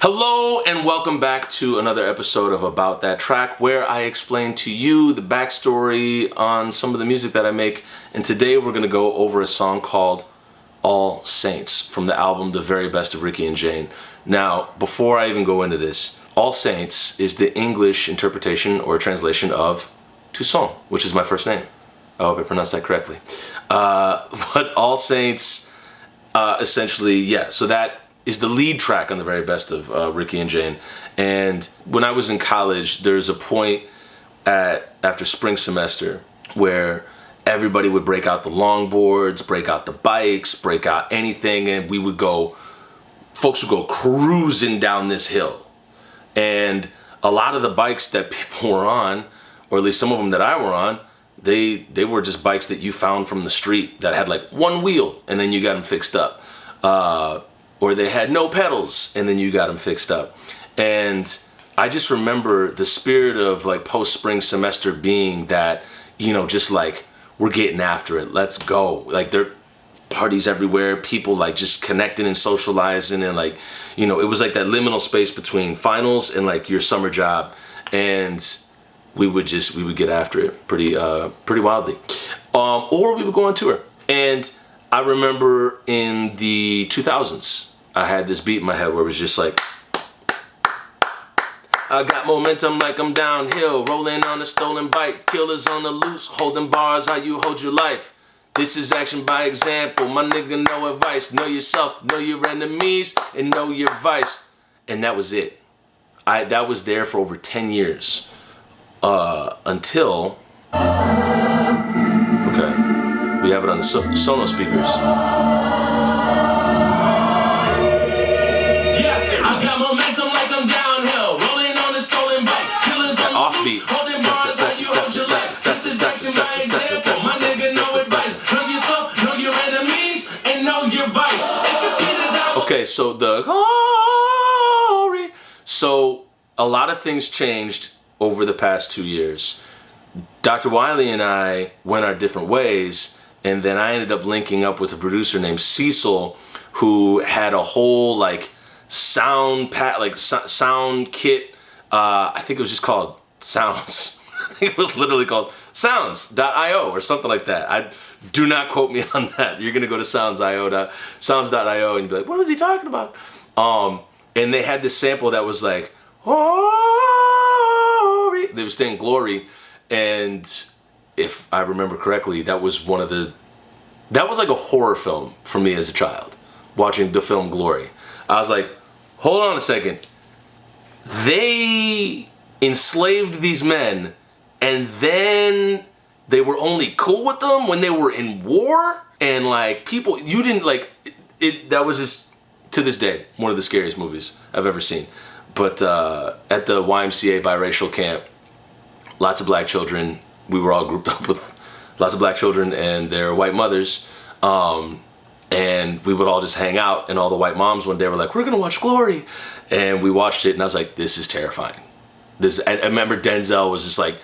Hello and welcome back to another episode of About That Track, where I explain to you the backstory on some of the music that I make. And today we're going to go over a song called All Saints from the album The Very Best of Ricky and Jane. Now, before I even go into this, All Saints is the English interpretation or translation of Toussaint, which is my first name. I hope I pronounced that correctly. But All Saints, essentially, so that is the lead track on The Very Best of Ricky and Jane. And when I was in college, there's a point after spring semester where everybody would break out the longboards, break out the bikes, break out anything, and folks would go cruising down this hill. And a lot of the bikes that people were on, or at least some of them that I were on, they were just bikes that you found from the street that had like one wheel and then you got them fixed up. Or they had no pedals and then you got them fixed up. And I just remember the spirit of like post-spring semester being that, just like, we're getting after it, let's go. Like, there are parties everywhere, people like just connecting and socializing, and like, it was like that liminal space between finals and like your summer job. And we would get after it pretty wildly. Or we would go on tour. And I remember in the 2000s, I had this beat in my head where it was just like, I got momentum like I'm downhill, rolling on a stolen bike, killers on the loose, holding bars, how you hold your life. This is action by example, my nigga, no advice. Know yourself, know your enemies, and know your vice. And that was it. That was there for over 10 years. Until, okay, we have it on the Sonos speakers. Offbeat. Okay, so the glory. So a lot of things changed over the past 2 years. Dr. Wiley and I went our different ways, and then I ended up linking up with a producer named Cecil, who had a whole like sound kit. I think it was just called Sounds. I think it was literally called Sounds.io or something like that. Do not quote me on that. You're gonna go to Sounds.io and be like, what was he talking about? And they had this sample that was like, glory. They were saying glory, and if I remember correctly, that was like a horror film for me as a child, watching the film Glory. I was like, hold on a second. They enslaved these men, and then they were only cool with them when they were in war, and like people, you didn't like it. That was just, to this day, one of the scariest movies I've ever seen. But at the YMCA biracial camp, lots of black children, we were all grouped up with lots of black children and their white mothers, and we would all just hang out, and all the white moms one day were like, we're gonna watch Glory. And we watched it, and I was like, this is terrifying. I remember Denzel was just like,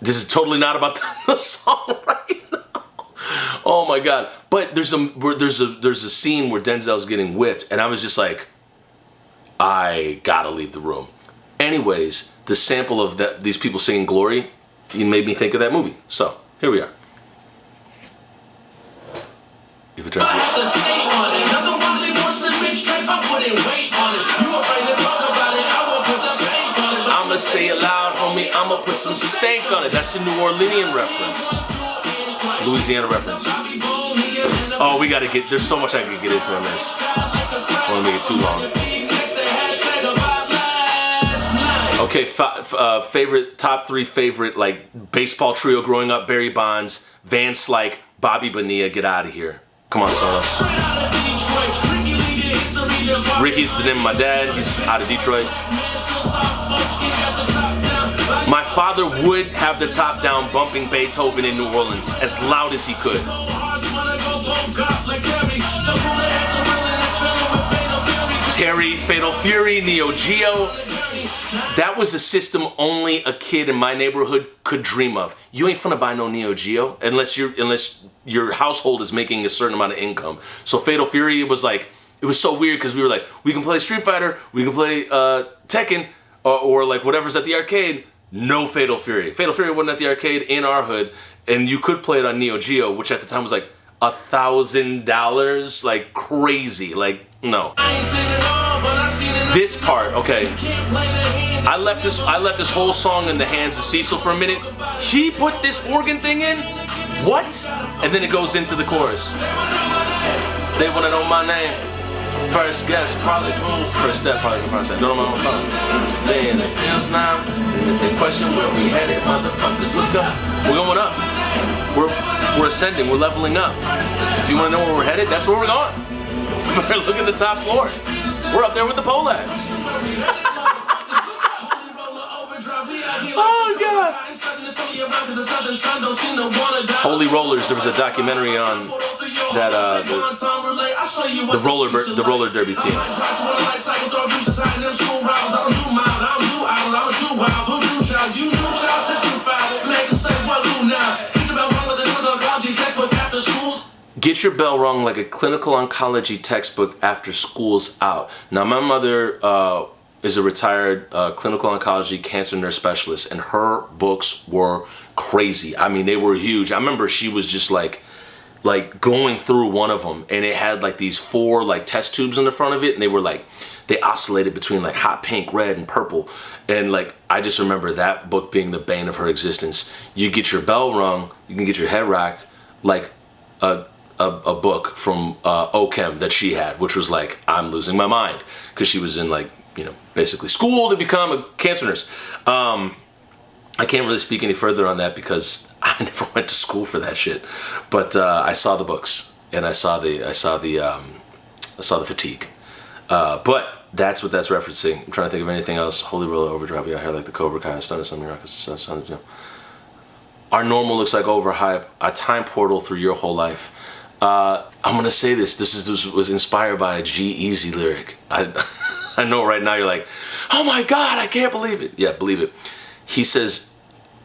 this is totally not about the song right now. Oh my God. But there's a scene where Denzel's getting whipped, and I was just like, I gotta leave the room. Anyways, the sample of these people singing Glory, it made me think of that movie. So, here we are. If it turns I'ma say it loud, homie, I'ma put some stank on it. That's a New Orleanian reference. Louisiana reference. Oh, there's so much I could get into on this. I don't want to make it too long. Okay, top three favorite like baseball trio growing up: Barry Bonds, Van Slyke, Bobby Bonilla. Get out of here. Come on, Sonos. Ricky's the name of my dad. He's out of Detroit. My father would have the top down bumping Beethoven in New Orleans as loud as he could. Terry, Fatal Fury, Neo Geo. That was a system only a kid in my neighborhood could dream of. You ain't finna buy no Neo Geo unless your household is making a certain amount of income. So Fatal Fury was like, it was so weird because we were like, we can play Street Fighter, we can play Tekken, or like whatever's at the arcade. No Fatal Fury. Fatal Fury wasn't at the arcade in our hood, and you could play it on Neo Geo, which at the time was like $1,000, like crazy. Like, no. This part, okay. I left this whole song in the hands of Cecil for a minute. He put this organ thing in? What? And then it goes into the chorus. They wanna know my name. First guess, probably first step, probably the first step. Don't know my own song. They in the fields now. If they question where we headed, motherfuckers, look up. We're going up. We're ascending. We're leveling up. If you want to know where we're headed, that's where we're going. Look at the top floor. We're up there with the Polacks. Oh God! Holy Rollers. There was a documentary on that the roller derby team. Get your bell rung like a clinical oncology textbook after school's out. Now, my mother is a retired clinical oncology cancer nurse specialist, and her books were crazy. I mean, they were huge. I remember she was just like going through one of them, and it had like these 4 like test tubes in the front of it, and they were like, they oscillated between like hot pink, red, and purple. And like, I just remember that book being the bane of her existence. You get your bell rung, you can get your head rocked like a book from OChem that she had, which was like, I'm losing my mind, because she was in like, you know, basically school to become a cancer nurse. I can't really speak any further on that because I never went to school for that shit. But I saw the books, and I saw the fatigue. But that's what that's referencing. I'm trying to think of anything else. Holy Roller Overdrive, yeah, hair like the Cobra Kai, Stun Some Miracles, you know. Our normal looks like overhype. A time portal through your whole life. I'm gonna say this. This was inspired by a G-Eazy lyric. I know right now you're like, oh my God, I can't believe it. Yeah, believe it. He says,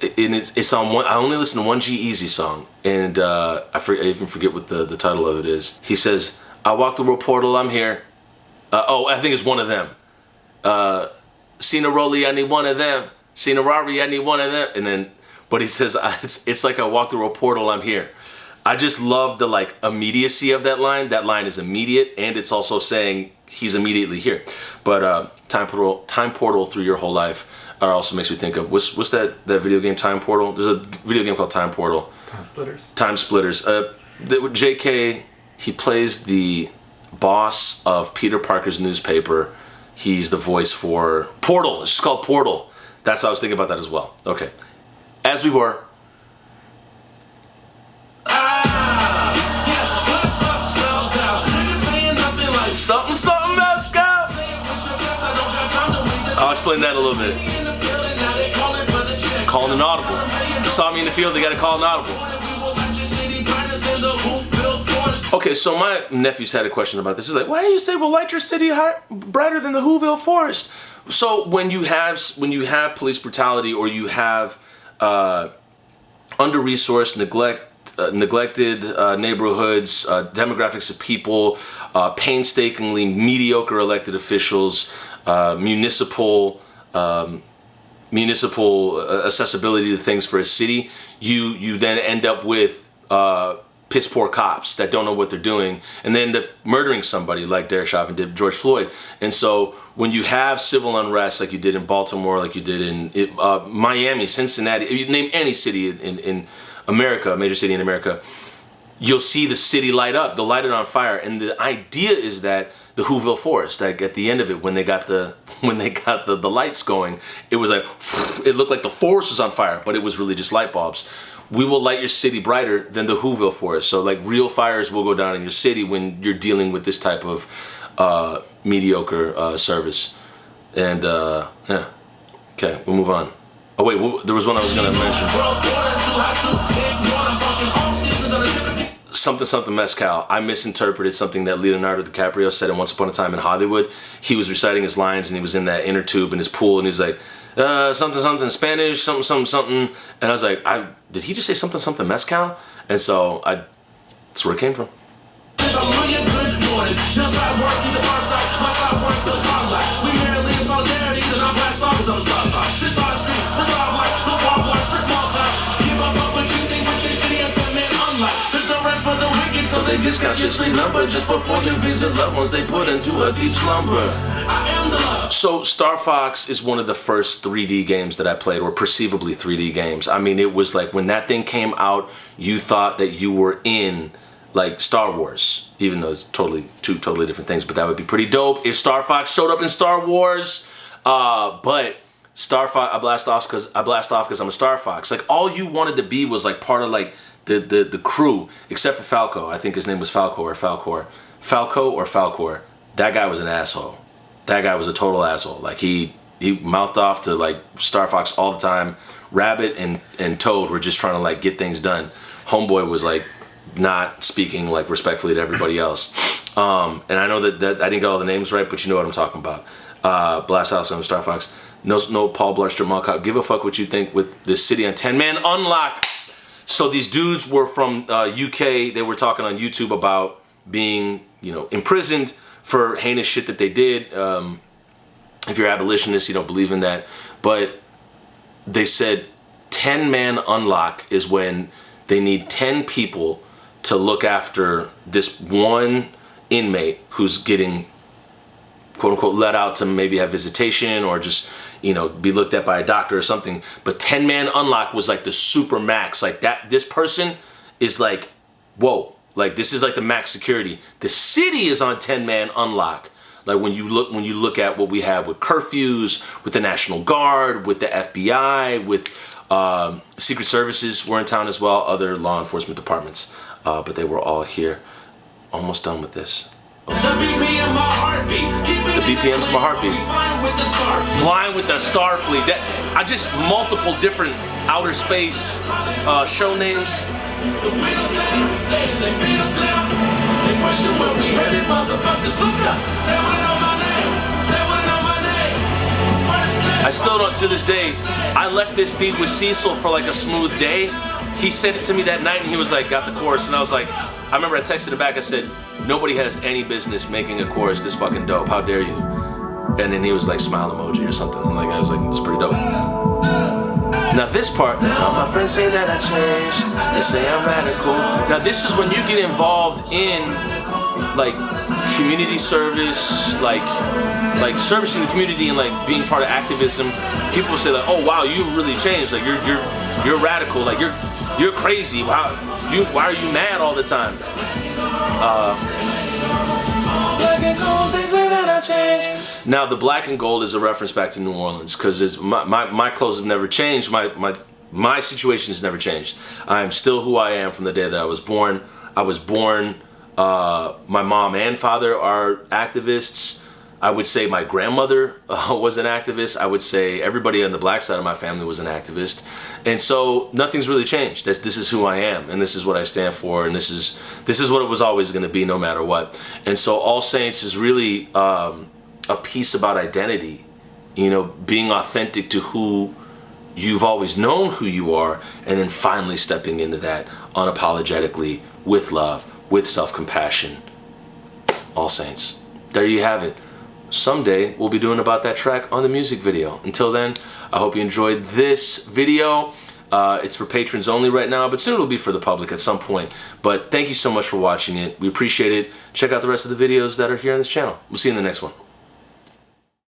and it's on one. I only listen to one G-Eazy song, and I even forget what the title of it is. He says, I walk through a portal, I'm here. I think it's one of them. Seen a Rollie, I need one of them. Seen a Rari, I need one of them. And then, but he says, it's like I walk through a portal, I'm here. I just love the like immediacy of that line. That line is immediate, and it's also saying he's immediately here. But time portal through your whole life also makes me think of what's that video game, Time Portal? There's a video game called Time Portal. Time Splitters. JK, he plays the boss of Peter Parker's newspaper. He's the voice for Portal. It's just called Portal. That's how I was thinking about that as well. Okay, as we were. Something messed up. I'll explain that a little bit. Calling an audible. They saw me in the field, they gotta call an audible. Okay, so my nephew's had a question about this. He's like, why do you say we'll light your city brighter than the Whoville Forest? So when you have police brutality, or you have under-resourced, neglected neighborhoods, demographics of people, painstakingly mediocre elected officials, municipal accessibility to things for a city, you then end up with piss poor cops that don't know what they're doing, and they end up murdering somebody like Derek Chauvin did George Floyd. And so when you have civil unrest like you did in Baltimore, like you did in Miami, Cincinnati, you name any city in America, a major city in America, you'll see the city light up. They'll light it on fire. And the idea is that the Whoville Forest, like at the end of it, when they got the lights going, it was like, it looked like the forest was on fire, but it was really just light bulbs. We will light your city brighter than the Whoville Forest. So like real fires will go down in your city when you're dealing with this type of mediocre service. And yeah, okay, we'll move on. Oh wait, there was one I was gonna mention. Something mezcal. I misinterpreted something that Leonardo DiCaprio said in Once Upon a Time in Hollywood. He was reciting his lines, and he was in that inner tube in his pool, and he's like, something Spanish, something. And I was like, did he just say something mezcal? And so that's where it came from. morning. They'll start working the bar stop, my stop work for the car lot. We merely in solidarity, then I'm blast off cause I'm a star fox. This our street, this our life, no bar wash, strip mall clown. Give up on what you think with this city until man unlock. There's no rest for the wicked, so they discount your sleep number. Just before you visit loved ones, they put into a deep slumber. I am the love. So Star Fox is one of the first 3D games that I played, or perceivably 3D games. I mean, it was like when that thing came out, you thought that you were in like Star Wars, even though it's two totally different things, but that would be pretty dope if Star Fox showed up in Star Wars. But Star Fox, I blast off because I'm a Star Fox. Like all you wanted to be was like part of like the crew, except for Falco. I think his name was Falco or Falcor. That guy was an asshole. That guy was a total asshole. Like he mouthed off to like Star Fox all the time. Rabbit and Toad were just trying to like get things done. Homeboy was like not speaking like respectfully to everybody else. And I know that I didn't get all the names right, but you know what I'm talking about. Blast House from Star Fox. No Paul Blart Strip Mall Cop. Give a fuck what you think with this city on 10-man unlock. So these dudes were from UK. They were talking on YouTube about being, you know, imprisoned for heinous shit that they did. If you're abolitionists, you don't believe in that. But they said 10-man unlock is when they need 10 people to look after this one inmate who's getting, quote unquote, let out to maybe have visitation or just, you know, be looked at by a doctor or something. But 10-man unlock was like the super max. Like that, this person is like, whoa, like this is like the max security. The city is on 10-man unlock. Like when you look at what we have with curfews, with the National Guard, with the FBI, with Secret Services were in town as well, other law enforcement departments, but they were all here. Almost done with this. The BPM my heartbeat. The BPM's my heartbeat. Flying with the Starfleet. That I just multiple different outer space show names. The wheels they feel us now. They question where we headed, motherfuckers. Look up. They wanna know my name. They wanna know my name. I still don't, to this day. I left this beat with Cecil for like a smooth day. He said it to me that night and he was like, got the chorus, and I was like, I remember I texted it back, I said, nobody has any business making a chorus this fucking dope, how dare you? And then he was like, smile emoji or something, and like I was like, it's pretty dope. Now this part, now my friends say that I changed, they say I'm radical. Now this is when you get involved in like community service, like servicing the community and like being part of activism. People say like, oh wow, you really changed, like you're radical, like you're crazy. Why are you mad all the time? Now the black and gold is a reference back to New Orleans, because my clothes have never changed. My situation has never changed. I am still who I am from the day that I was born. My mom and father are activists. I would say my grandmother was an activist. I would say everybody on the black side of my family was an activist. And so nothing's really changed. This is who I am, and this is what I stand for, and this is what it was always going to be no matter what. And so All Saints is really a piece about identity, you know, being authentic to who you've always known who you are, and then finally stepping into that unapologetically with love, with self-compassion. All Saints. There you have it. Someday we'll be doing About That Track on the music video. Until then, I hope you enjoyed this video. It's for patrons only right now, but soon it'll be for the public at some point. But thank you so much for watching it. We appreciate it. Check out the rest of the videos that are here on this channel. We'll see you in the next one.